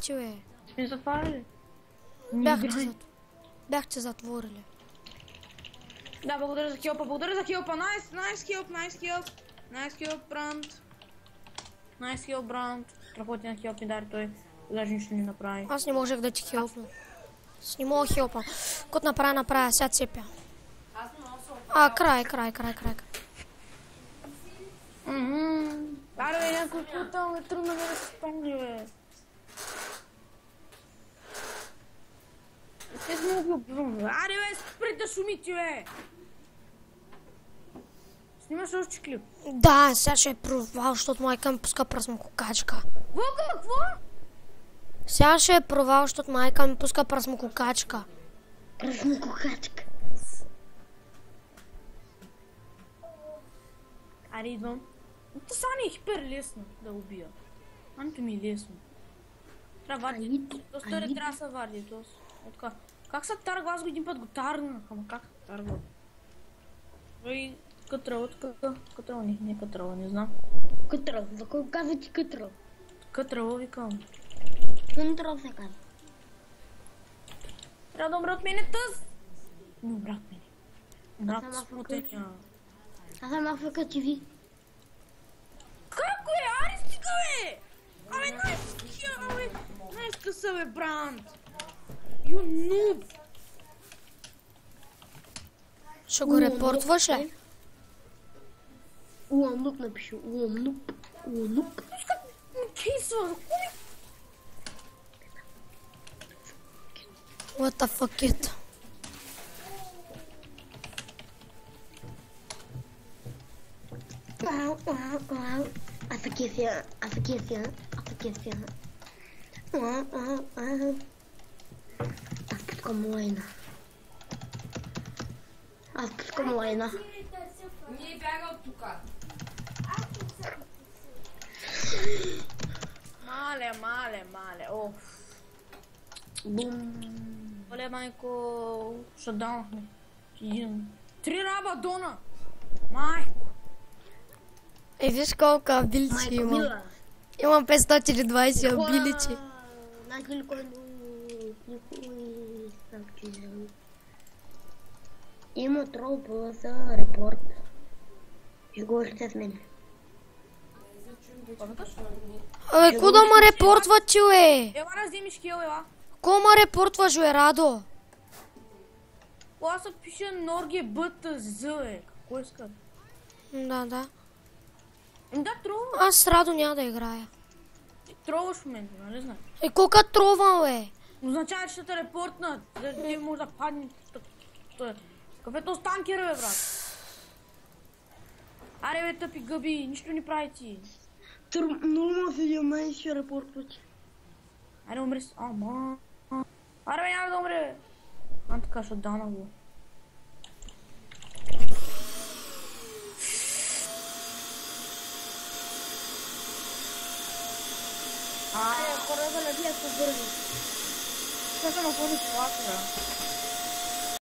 ти, бе? Сме затваряли. Бяхте затворили. Да, благодаря за хелпа, Найс хелп, Бранд. Страхотен хелп ми даде той. Даже нищо не направи. Аз не можех да ти хелпна. Аз не мога хелпа. Кот направя, сега цепя. Край. Аре, бе, някой путал ме тръгна да се спомни, бе. Те сме го убивам, бе. Аре, бе, спри да шумите, бе. Снимаш още клип? Да, сега ще е провал, защото майка ми пуска през мукачка. Какво? Сега ще е провал, защото майка ми пуска през мукачка. През мукачка. Аре, идвам. То сега не е хипер лесно да убия. Анто ми е лесно. Трябва варди. То старе трябва да се варди. Как се таргва? Аз го един път го таргнах. Ама как се таргва? Ой, катрал, не катрал, не знам. Катрал, за кой казва ти катрал? Катрал викам. Контрол се казва. Трябва да умре от мене тъз! Не умре от мене. Умре от смутения. Аз съм Африка TV. Како е? Аре стига, бе! Абе, най-скъса, бе, Бранд! You noob! Ще го репортваш ли? Уамнуп напишу. Уамнуп. Виж как ми кейсва, What the fuck it? Аз се кефя. Аз пускам лайна. Не бяга от тука. Мале, оф. Бум. Оле, майко, шатдаунахме. 3 рабадона! Майко! Виж колко абилици имам. Имам 520 абилици. Има трол за репорт. Ще говорите с мен. Абе, ко да ма репортват, че, бе? Ела, вземиш кил, ела. Ко ма репортваш, бе, Радо? Аз се пише Норге БТЗ, бе. Какво иска? Да. Да, тролва. Аз с Радо няма да играя. Ти тролваш в момента, нали знаеш? Колка тролвам, бе? Означава, че ще те репортнат. Ти може да падне. Кафето с танкера, бе, брат. Аре, бе, тъпи гъби, нищо не прави ти. Нормално се димай, ще репортвате. Аре, умри с... Ама... Аре, бе, няма да умре, бе. Така, ще дана го. Хора да набият по бързи. Сега съм находи това, бе.